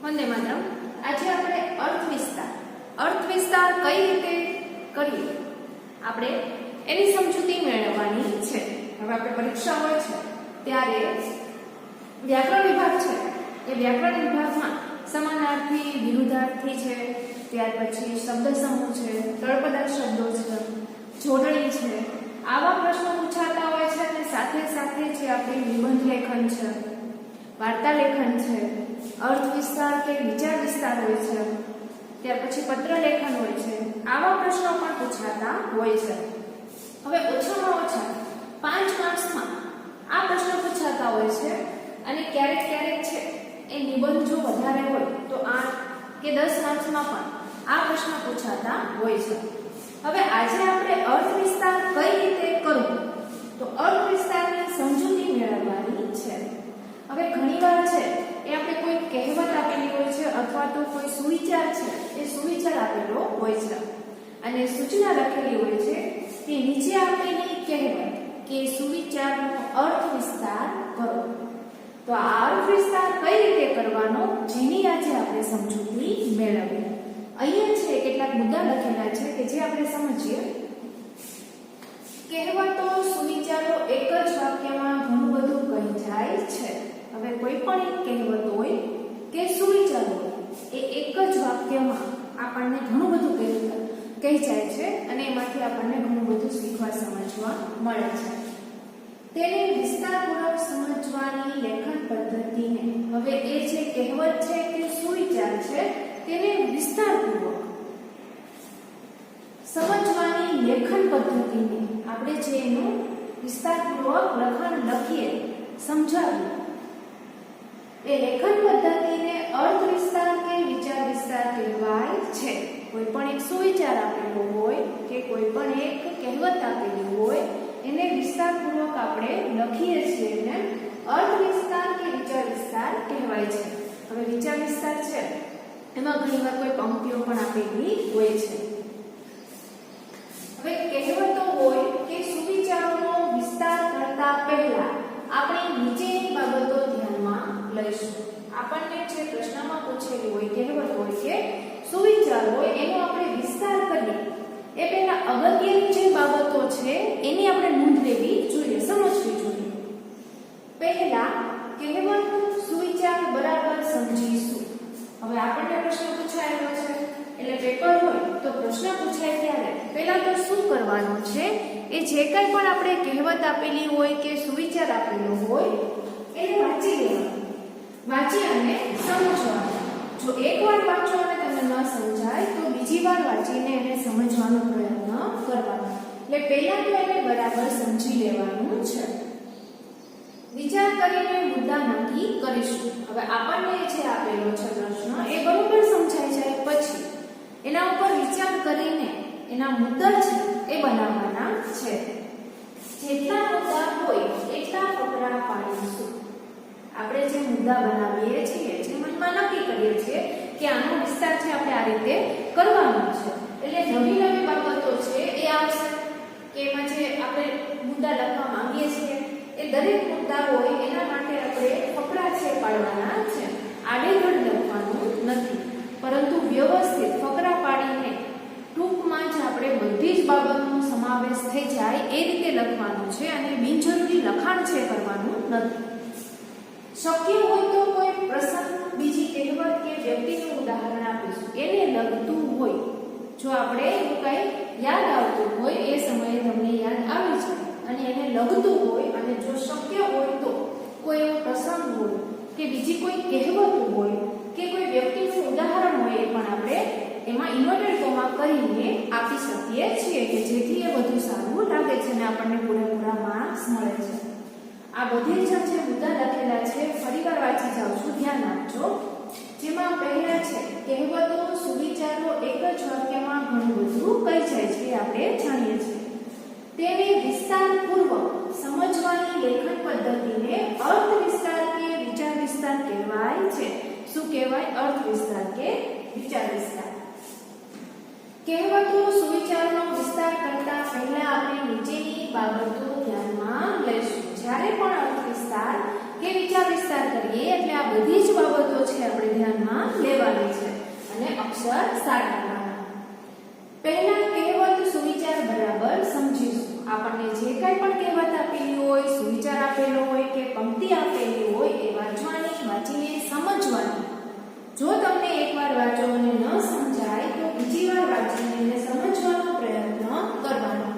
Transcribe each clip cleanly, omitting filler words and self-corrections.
વંદે માતરમ। આજે આપણે અર્થ વિસ્તાર કઈ રીતે કરીએ આપણે એની સમજૂતી મેળવવાની છે। હવે આપણે પરીક્ષા હોય છે ત્યારે વ્યાકરણ વિભાગ છે એ વ્યાકરણ વિભાગમાં સમાનાર્થી વિરુદ્ધાર્થી છે, ત્યાર પછી શબ્દ સમૂહ છે, તળપદા શબ્દો છે, જોડણી છે, આવા પ્રશ્નો પૂછાતા હોય છે અને સાથે સાથે જે આપણી નિબંધ લેખન છે, વાર્તા લેખન છે, અર્થ વિસ્તાર કે વિચાર વિસ્તાર હોય છે, ત્યાર પછી પત્ર લેખન હોય છે, આવા પ્રશ્નો પણ પૂછાતા હોય છે। હવે ઓછામાં ઓછા 5 માર્ક્સમાં આ પ્રશ્નો પૂછાતા હોય છે અને ક્યારેક ક્યારેક છે એ નિબંધ જો વધારે હોય તો 8 કે 10 માર્ક્સમાં પણ આ પ્રશ્ન પૂછાતા હોય છે। હવે આજે આપણે અર્થ વિસ્તાર કઈ રીતે કરવું તો અર્થ વિસ્તારની સમજૂતી મેળવવાની છે। હવે ઘણીવાર છે એ આપણે કોઈ કહેવત આપેલી હોય છે અથવા તો કોઈ સુવિચાર છે એ સુવિચાર આપેલો હોય છે અને સૂચના લખેલી હોય છે કે નીચે આપેલી કહેવત કે સુવિચારનો અર્થ વિસ્તાર કરો। તો આ અર્થ વિસ્તાર કઈ રીતે કરવાનો જેની આજે આપણે સમજૂતી મેળવીએ। અહીંયા છે કેટલાક મુદ્દા લખેલા છે કે જે આપણે સમજીએ। કહેવતો સુવિચારો એક જ વાક્યમાં ઘણું બધું કહી જાય છે। હવે કોઈ પણ એક કહેવત હોય કે સુવિચારો એ એક જ વાક્યમાં આપણને ઘણું બધું કહી જાય છે અને એમાંથી આપણને ઘણું બધું શીખવા સમજવા મળે છે। તેને વિસ્તારપૂર્વક સમજવાની લેખન પદ્ધતિને હવે એ જે કહેવત છે કે સુવિચાર છે તેને વિસ્તારપૂર્વક સમજવાની લેખન પદ્ધતિને આપણે જે એનું વિસ્તારપૂર્વક લખાણ લખીએ સમજાવીએ એ લેખન પદ્ધતિને અર્થ વિસ્તાર કે વિચાર વિસ્તાર કહેવાય છે। કોઈ પણ એક સુવિચાર આપેલો હોય કે કોઈ પણ એક કહેવત આપેલી હોય એને વિસ્તારપૂર્વક આપણે લખીએ છીએ એને અર્થ વિસ્તાર કે વિચાર વિસ્તાર કહેવાય છે। હવે વિચાર વિસ્તાર છે એમાં ઘણીવાર કોઈ પંક્તિઓ પણ આપેલી હોય છે। હવે કહેવતો હોય કે સુવિચારોનો વિસ્તાર કરતા પહેલા આપણે નીચેની બાબતો ધ્યાનમાં લઈશું। આપણને જે પ્રશ્નમાં પૂછેલી હોય કહેવત હોય કે સુવિચાર હોય એનો આપણે વિસ્તાર કરીએ એ પહેલા અગત્યની જે બાબતો છે એની આપણે નોંધ લેવી જોઈએ, સમજવી જોઈએ। પહેલા કહેવત સુવિચાર બરાબર સમજીશું। હવે આપણને પ્રશ્ન પૂછાયેલો છે એટલે પેપર હોય તો પ્રશ્ન પૂછાય ત્યારે પહેલા તો શું કરવાનું છે એ જે કંઈ પણ આપણે કહેવત આપેલી હોય કે સુવિચાર આપેલો હોય એને વાંચી લેવાનું, વાંચી અને સમજવાનું। જો એકવાર વાંચો અને તમને ન સમજાય તો બીજી વાર વાંચીને એને સમજવાનો પ્રયત્ન કરવાનો। એટલે પહેલા તો એને બરાબર સમજી લેવાનું છે। વિચાર કરીને મુદ્દા નક્કી કરીશું। હવે આપણને જે આપેલો છે પ્રશ્ન એ બરોબર સમજાઈ જાય પછી એના ઉપર વિચાર કરીને એના મુદ્દા છે એ બનાવવાના છે। જેટલા મુદ્દા હોય એટલા ફકરા પાડીશું। આપણે જે મુદ્દા બનાવીએ છીએ જે મનમાં નક્કી કરીએ છીએ કે આનો વિસ્તાર છે આપણે આ રીતે કરવાનો છે એટલે નવી નવી બાબતો છે એ આવશે કે એમાં જે આપણે મુદ્દા લખવા માંગીએ છીએ એ દરેક મુદ્દા હોય એના માટે આપણે ફકરા છે પાડવાના છે। આડેધડ લખવાનું નથી પરંતુ વ્યવસ્થિત ફકરા પાડીને ટૂંકમાં જ આપણે બધી જ બાબતનો સમાવેશ થઈ જાય એ રીતે લખવાનું છે અને બિનજરૂરી લખાણ છે કરવાનું નથી। શક્ય હોય તો કોઈ પ્રસંગ, બીજી કહેવત કે વ્યક્તિનું ઉદાહરણ આપીશું એને લગતું હોય। જો આપણે એવું કંઈ યાદ આવતું હોય એ સમયે તમને યાદ આવી જાય અને એને લગતું હોય અને જો શક્ય હોય તો કોઈ એવો પ્રસંગ હોય કે બીજી કોઈ કહેવત હોય કે કોઈ વ્યક્તિનું ઉદાહરણ હોય એ પણ આપણે એમાં ઇન્વર્ટેડ કોમા કરીને આપી શકીએ છીએ કે જેથી એ વધુ સારું લાગે છે અને આપણને પૂરેપૂરા માર્ક્સ મળે છે। આ બધી જ જે મુદ્દા લખેલા છે ફરીવાર વાંચી જાઉં છું, ધ્યાન આપજો। જેમાં પહેલા છે કહેવતો સુવિચારો એક જ વાક્યમાં ઘણું બધું કહી જાય છે આપણે જાણીએ છીએ। તેને વિસ્તારપૂર્વક સમજવાની લેખન પદ્ધતિને અર્થ વિસ્તાર કે વિચાર વિસ્તાર કહેવાય છે। શું કહેવાય? અર્થ વિસ્તાર કે વિચાર વિસ્તાર। કહેવતો સુવિચારનો વિસ્તાર કરતા પહેલા આપણે નીચેની બાબતો ધ્યાનમાં લઈશું। જ્યારે પણ અર્થ વિસ્તાર કે વિચાર વિસ્તાર કરીએ એટલે આ બધી જ બાબતો છે આપણે ધ્યાનમાં લેવાની છે અને અક્ષર સાચવવાના. પહેલા કહેવત સુવિચાર બરાબર સમજીશું. આપણને જે કંઈ પણ કહેવત આપેલી હોય, સુવિચાર આપેલો હોય કે પંક્તિ આપેલી હોય એ વાંચીને સમજવાની. જો તમને એકવાર વાંચો અને ન સમજાય તો બીજી વાર વાંચીને એને સમજવાનો પ્રયત્ન કરવાનો.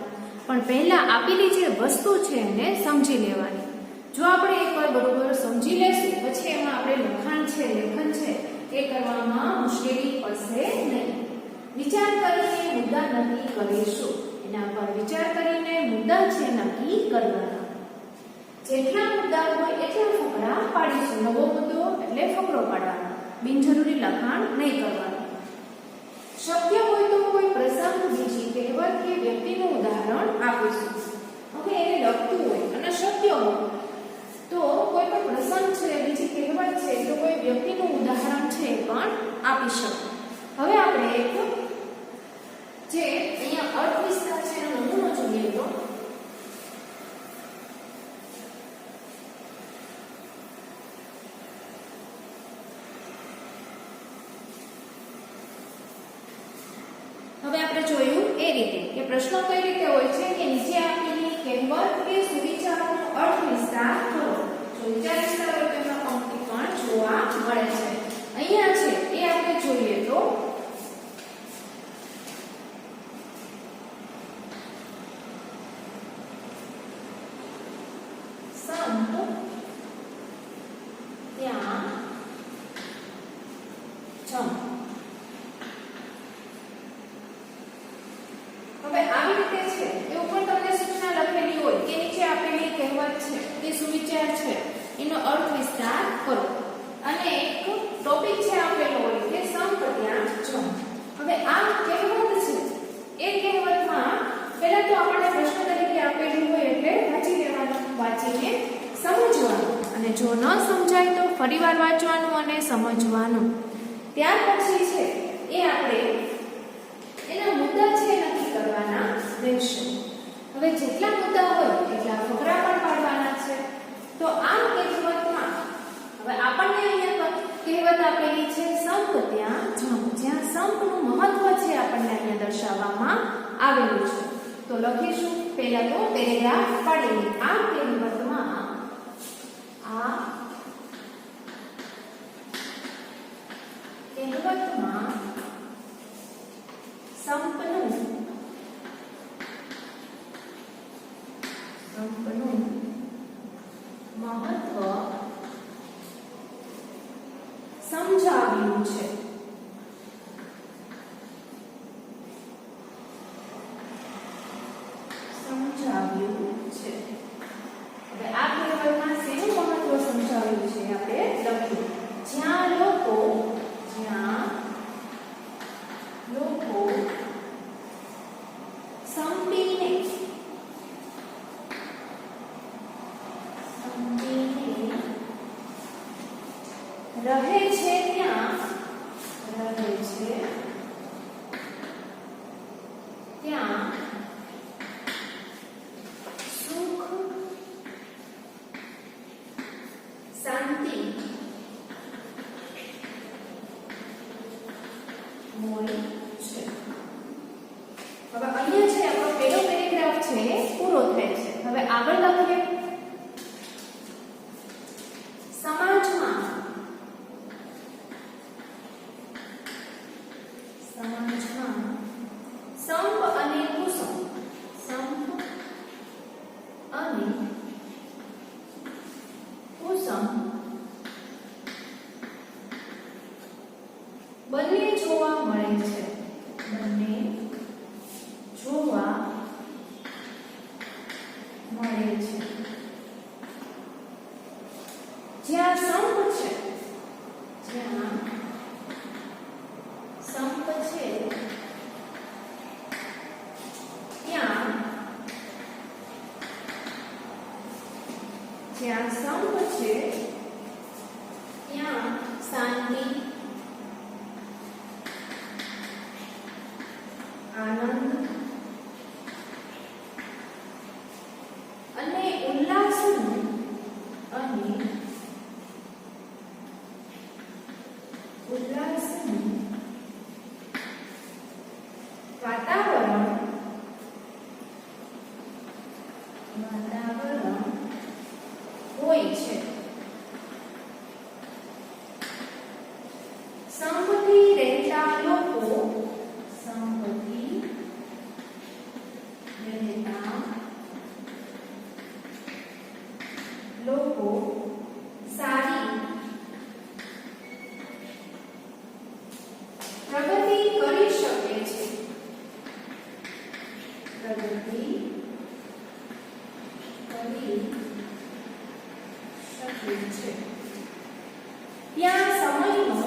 પણ પહેલા આપેલી જે વસ્તુ છે એને સમજી લેવાની. જો આપણે એકવાર બરોબર સમજી લેશું પછી એમાં આપણે લખાણ છે, લેખન છે એ કરવામાં મુશ્કેલી પડશે નહીં. વિચાર કરીને મુદ્દા નક્કી કરીશું. એના પર વિચાર કરીને મુદ્દા છે નક્કી કરવાના. જેટલા મુદ્દા હોય એટલા ફકરા પાડીશું. નવો મુદ્દો એટલે ફકરો પાડવાનો, બિનજરૂરી લખાણ નહીં કરવાનું. શક્ય હોય તો કોઈ પ્રસંગ, બીજી કહેવત કે વ્યક્તિનું ઉદાહરણ આપીશું. હવે એને લખતું હોય અને શક્ય હોય તો કોઈ પણ પ્રસંગ છે, બીજી કહેવત છે તો કોઈ વ્યક્તિનું ઉદાહરણ છે પણ આપી શકો. હવે આપણે એક જે અહીંયા અર્થ વિસ્તાર છે એનો નમૂનો જોઈએ તો હવે આપણે જોયું એ રીતે કે પ્રશ્નો કઈ રીતે હોય છે કે નીચે આપેલી કહેવત કે સુવિચારનો અર્થ વિસ્તાર કરો. જો વિચાર વિસ્તાર હોય તો એમાં પંક્તિ પણ જોવા મળે છે. અહીંયા છે એ આપણે જોઈએ તો સંત ત્યાં જમ. હવે આવી રીતે છે એ ઉપર તમને સૂચના લખેલી હોય કે નીચે આપેલી કહેવત છે કે સુવિચાર છે એનો અર્થ વિસ્તાર કરો અને એક ટોપિક છે આપેલો હોય કે સંત ત્યાં જમ. હવે આ કહેવત છે એ કહેવતમાં પહેલા તો આપણને પ્રશ્ન તરીકે આપેલું હોય એટલે વાંચી લેવાનું, વાંચીને સમજવાનું અને જો ન સમજાય તો ફરીવાર વાંચવાનું અને સમજવાનું. ત્યાર પછી છે એ આપણે એના મુદ્દા છે નક્કી કરવાના રહેશે. હવે જેટલા મુદ્દા હોય એટલા ફકરા પણ પાડવાના છે. તો આ કહેવતમાં હવે આપણને અહીંયા કહેવત આપેલી છે સંપ ત્યાં જમ. જ્યાં સંપનું મહત્વ છે આપણને અહીંયા દર્શાવવામાં આવેલું છે. તો લખીશું પહેલા તો પેરેગ્રાફ પાડેલી. આ કહેવતમાં સંપનું મહત્વ સમજાવ્યું છે. હવે આ કહેવતમાં શેનું મહત્વ સમજાવ્યું છે આપણે લખ્યું. જ્યાં લોકો સંપીને રહે છે ત્યાં સુખ શાંતિ હોય છે. હવે અહીંયા છે આપણો પહેલો પેરેગ્રાફ છે પૂરો થાય છે. હવે આગળ લખીએ સમાજમાં સંપ અને કુસંપ બંને જોવા મળે છે. જ્યાં સંપ છે ત્યાં સંપ છે ત્યાં શાંતિ, આનંદ અને ઉલ્લાસનું હોય છે. સંપથી રહેતા લોકો, સંપથી રહેતા લોકો સારી પ્રગતિ કરી શકે છે. પ્રગતિ કરી શકે છે. ત્યાં સમયનો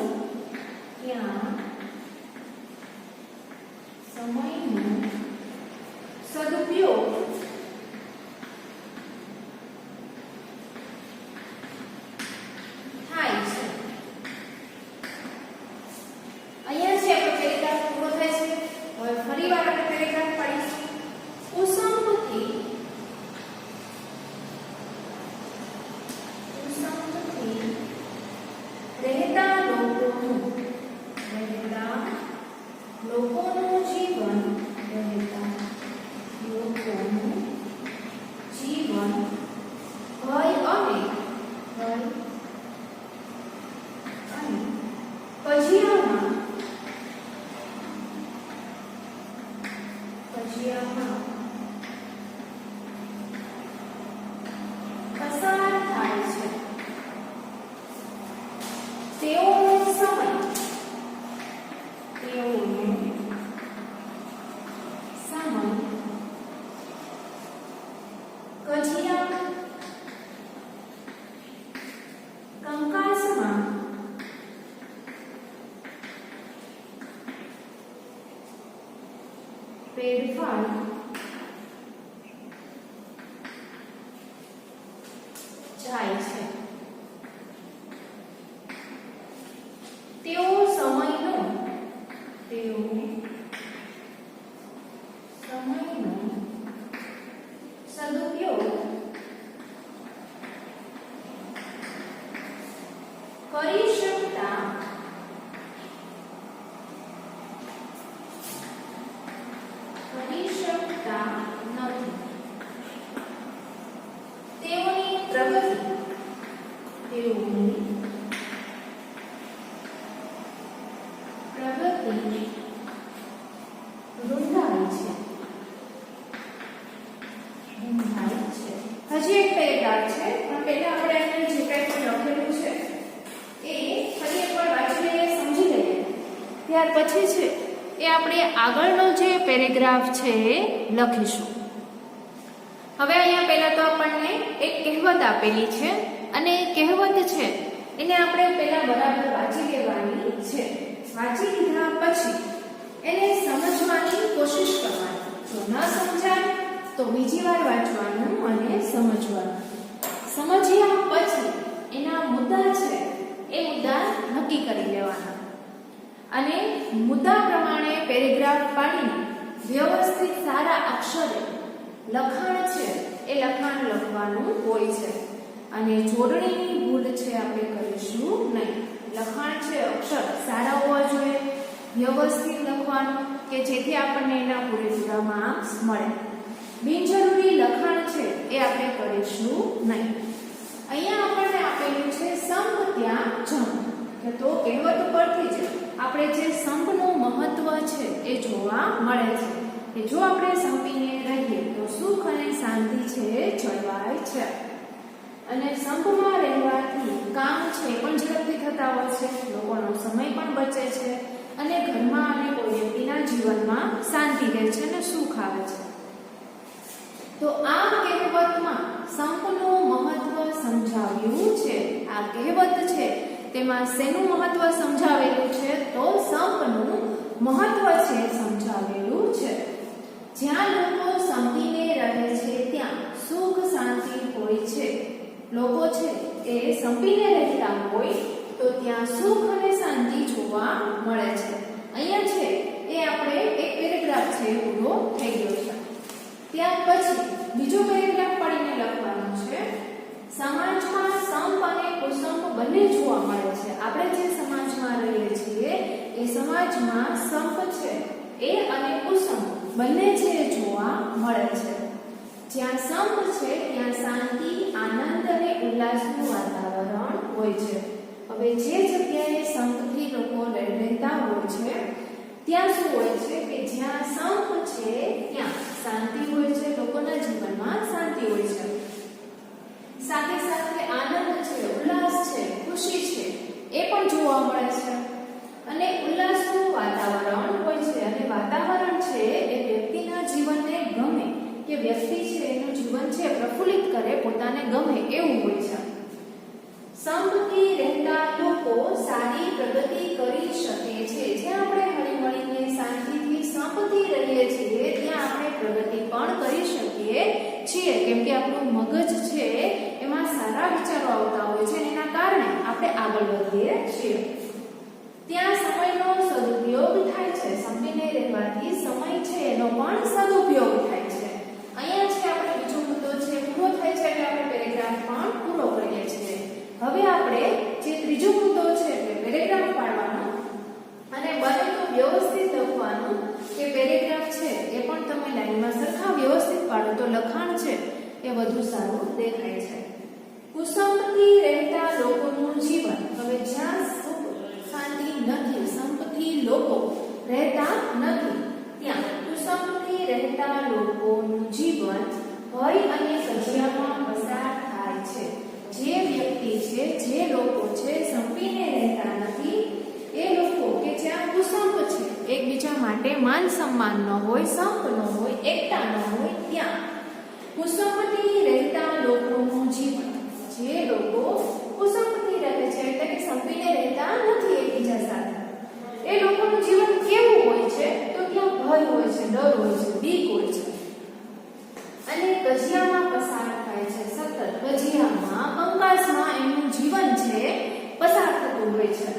સદુપયોગ થાય છે. અહીંયા છે આપણો પેરેગ્રાફ પૂરો થાય છે. હવે ફરીવાર આપણે પેરેગ્રાફ પઢીશું. કુસંપથી રહેતા લોકોનું જીવન ભય અને કજિયામાં પસાર થાય છે. તેઓનો સમય કજિયા કંકાસમાં ફેરફાર જાય છે. તેઓ સમયનો સદુપયોગ કરી શકતા નથી. તેઓની પ્રગતિ રૂંધાય છે. હજી એક પેરેગ્રાફ છે, પણ પહેલા આપણે અહીંયા જે કંઈ પણ લખેલું છે એ ફરી એકવાર વાંચી લઈએ, સમજી લઈએ. ત્યાર પછી છે એ આપણે આગળનો જે પેરેગ્રાફ છે એ લખીશું. હવે અહીંયા પહેલા તો આપણને એક કહેવત આપેલી છે અને એ કહેવત છે એને આપણે પહેલા બરાબર વાંચી લેવાની છે. વાંચી લીધા પછી એને સમજવાની કોશિશ કરવાની. જો ન સમજાય તો બીજી વાર વાંચવાનું અને સમજવાનું. સમજ્યા પછી એના મુદ્દા છે એ મુદ્દા નક્કી કરી લેવાના અને મુદ્દા પ્રમાણે પેરેગ્રાફ પાડીને વ્યવસ્થિત સારા અક્ષરે લખાણ છે એ લખાણ લખવાનું હોય છે. અને જોડણીની ભૂલ છે આપણે કરીશું નહીં. લખાણ છે અક્ષર સારા હોવા જોઈએ, વ્યવસ્થિત લખવાનું કે જેથી આપણને એના પૂરેપૂરા માર્ક્સ મળે. બિનજરૂરી લખાણ છે એ આપણે કરીશું નહીં. અહીંયા આપણને આપેલું છે સંપ ત્યાં જંપ. તો કહેવત પરથી જ આપણે જે સંપનું મહત્વ છે એ જોવા મળે છે કે જો આપણે સંપીને રહીએ તો સુખ અને શાંતિ છે એ જળવાય છે. અને સંપમાં રહેવાથી કામ છે પણ ઝડપથી થતા હોય છે, લોકોનો સમય પણ બચે છે અને ઘરમાં અને કોઈ વ્યક્તિના જીવનમાં શાંતિ રહે છે અને સુખ આવે છે. તો આ કહેવતમાં સંપનું મહત્વ સમજાવ્યું છે. આ કહેવત છે તેમાં શેનું મહત્વ સમજાવેલું છે? તો સંપનું મહત્વ છે સમજાવેલું છે. જ્યાં લોકો સંપીને રહે છે ત્યાં સુખ શાંતિ હોય છે. લોકો છે એ સંપીને રહેતા હોય તો ત્યાં સુખ અને શાંતિ જોવા મળે છે. અહીંયા છે એ આપણે એક પેરેગ્રાફ છે પૂરો થઈ ગયો છે. ત્યાર પછી બીજો પેરેગ્રાફ પડીને લખવાનું છે. સમાજમાં સંપ અને કુસંપ બંને જોવા મળે છે. આપણે જે સમાજમાં રહીએ છીએ એ સમાજમાં સંપ છે એ અને કુસંપ બંને છે જોવા મળે છે. જ્યાં સંપ છે ત્યાં શાંતિ, આનંદ અને ઉલ્લાસનું હોય છે. હવે જે જગ્યાએ સંપથી લોકો રહેતા હોય છે ત્યાં શું હોય છે કે જ્યાં સંપ છે ત્યાં શાંતિ હોય છે, લોકોના જીવનમાં શાંતિ હોય છે. સાથે સાથે આનંદ છે, ઉલ્લાસ છે, ખુશી છે એ પણ જોવા મળે છે. અને ઉલ્લાસનું વાતાવરણ હોય છે અને વાતાવરણ છે એ વ્યક્તિના જીવનને ગમે કે વ્યક્તિ છે એનું જીવન છે પ્રફુલ્લિત કરે, પોતાને ગમે એવું હોય છે. સંપથી રહેતા લોકો સારી પ્રગતિ કરી શકે છે. જ્યાં આપણે હળીમળીને શાંતિથી સંપથી રહીએ છીએ ત્યાં આપણે પ્રગતિ પણ કરી શકીએ છીએ, કેમ કે આપણું મગજ છે એમાં સારા વિચારો આવતા હોય છે, એના કારણે આપણે આગળ વધીએ છીએ. ત્યાં સમયનો સદુપયોગ થાય છે. સંપીને રહેવાથી સમય છે એનો પણ સદુપયોગ થાય છે. અહીંયા છે આપણે બીજો મુદ્દો છે પૂરો થાય છે એટલે આપણે પેરેગ્રાફ પણ પૂરો કરીએ છીએ. હવે આપણે જે ત્રીજો મુદ્દો છે એટલે પેરેગ્રાફ પાડવાનો અને બને તો વ્યવસ્થિત લખવાનું કે પેરેગ્રાફ છે એ પણ તમે લાઈનમાં સરખા વ્યવસ્થિત પાડો તો લખાણ છે એ વધુ સારું દેખાય છે. કુસંપથી રહેતા લોકોનું જીવન. હવે જ્યાં સુખ શાંતિ નથી, સંપથી લોકો રહેતા નથી ત્યાં કુસંપથી રહેતા લોકોનું જીવન ભય અને કજિયામાં પસાર થાય છે. જે વ્યક્તિ છે, જે લોકો છે સંપીને રહેતા નથી એ લોકો કે જ્યાં કુસંપ છે, એકબીજા માટે માન સન્માન ન હોય, સંપ ન હોય, એકતા ન હોય ત્યાં કુસંપથી રહેતા લોકોનું જીવન. જે લોકો કુસંપથી રહે છે એટલે કે સંપીને રહેતા નથી એકબીજા સાથે, એ લોકોનું જીવન કેવું હોય છે તો ત્યાં ભય હોય છે, ડર હોય છે, બીક હોય છે અને કજિયામાં પસાર થાય છે. સતત કજિયામાં, કંકાસમાં એમનું જીવન છે પસાર થતું હોય છે.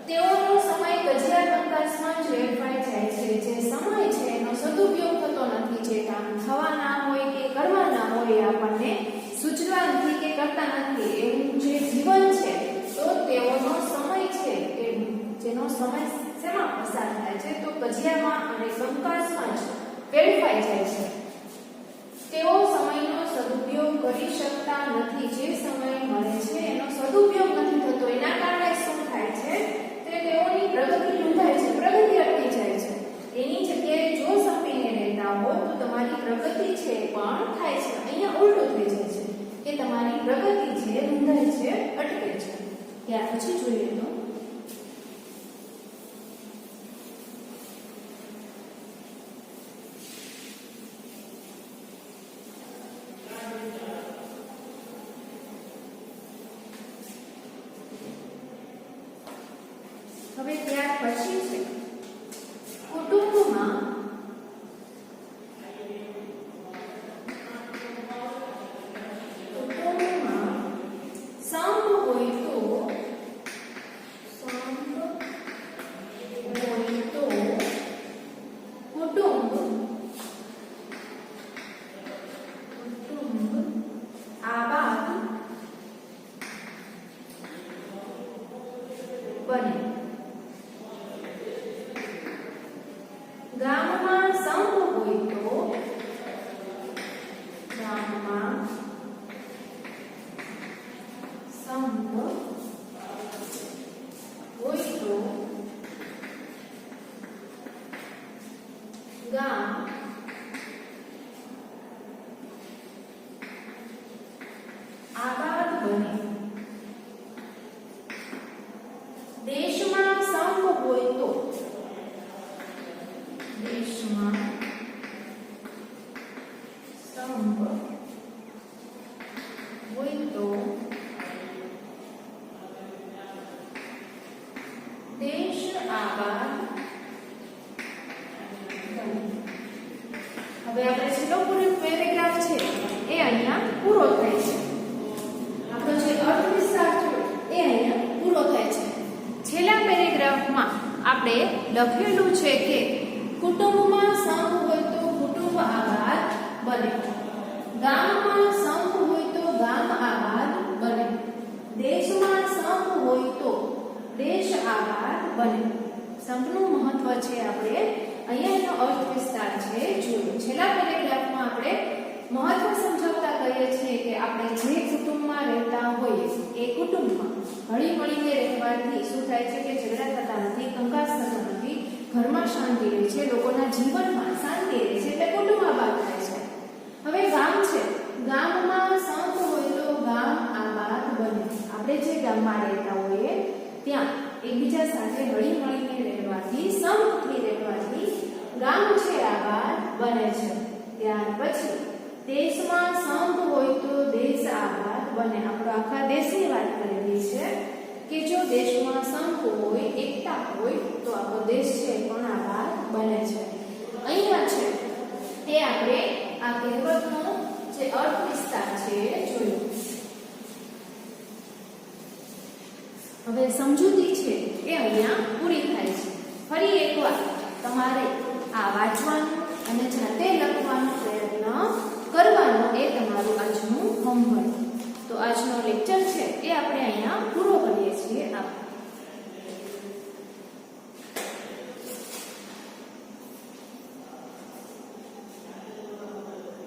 તેઓનો સમય કજિયા કંકાસમાં જ વેડફાઈ જાય છે. જે સમય છે એનો સદુપયોગ થતો નથી. જે કામ થવાના હોય કે કરવાના હોય આપણને સૂચવા નથી કે કરતા નથી એવું જે જીવન છે તો તેઓનો સમય છે એ જેનો સમય શેમાં પસાર થાય છે તો કજિયામાં અને કંકાસમાં જ વેડફાઈ જાય છે. તેઓ સમયનો સદુપયોગ કરી શકતા નથી. જે સમય મળે છે એનો સદુપયોગ નથી થતો. એના કારણે શું થાય છે તે તેઓની પ્રગતિ રૂંધાય છે, પ્રગતિ અટકી જાય છે. એની જગ્યાએ જો સંપીને રહેતા હો તો તમારી પ્રગતિ છે પણ થાય છે. અહીંયા ઉલટું થઈ જાય છે કે તમારી પ્રગતિ છે રૂંધાય છે, અટકે છે. ત્યાર પછી જોઈએ તો હવે ત્યાર પછી છે કુટુંબમાં સંપ હોય તો કુટુંબ આબાદ બને. ગામમાં સંપ હોય તો ગામમાં સંપ હોય તો ગામ આબાદ બને. દેશમાં સંપ હોય તો દેશમાં સંપ હોય તો દેશ આબાદ બને. હવે આપણે છેલ્લો પેરેગ્રાફ છે એ અહીંયા પૂરો થાય છે. આપણો જે અર્થ વિસ્તાર છે એ અહીંયા પૂરો થાય છે. છેલ્લા પેરેગ્રાફમાં આપણે લખેલું છે કે કુટુંબમાં સંપ હોય તો કુટુંબ આબાદ બને. ગામમાં સંપ હોય તો ગામ આબાદ બને. દેશમાં સંપ હોય તો દેશ આબાદ બને. સંપનું મહત્વ છે આપણે અહીંયા એનો અર્થ વિસ્તાર છે જોયું. છેલ્લા પેરેગ્રાફમાં આપણે મહત્વ સમજાવતા કહીએ છીએ કે આપણે જે કુટુંબમાં રહેતા હોઈએ એ એ કુટુંબમાં હળી મળીને રહેવાથી શું થાય છે કે ઝઘડા થતા નથી, કંકાસ થતો નથી, ઘરમાં શાંતિ રહે છે, લોકોના જીવનમાં શાંતિ રહે છે, એટલે કુટુંબ આબાદ થાય છે. હવે ગામ છે, ગામમાં સંપ હોય તો ગામ આબાદ બને. આપણે જે ગામમાં રહેતા હોઈએ ત્યાં એકબીજા સાથે હળી મળીને રહેવાથી, સંપથી રહેવાથી ગામ છે આબાદ બને છે. ત્યાર પછી દેશમાં સંપ હોય તો દેશ આબાદ બને. આપણે આખા દેશની વાત કરેલી છે કે જો દેશમાં સંપ હોય, એકતા હોય તો આપણો દેશ છે પણ આબાદ બને છે. અહીંયા છે એ આપણે આ કહેવતનો જે અર્થ વિસ્તાર છે જોયું. હવે સમજૂતી છે એ અહીંયા પૂરી થાય છે. ફરી એકવાર તમારે આ વાંચવાનું અને જાતે લખવાનો પ્રયત્ન કરવાનો એ તમારું આજનું હોમવર્ક. તો આજનો લેક્ચર છે એ આપણે અહીંયા પૂરો કરીએ છીએ. આભાર.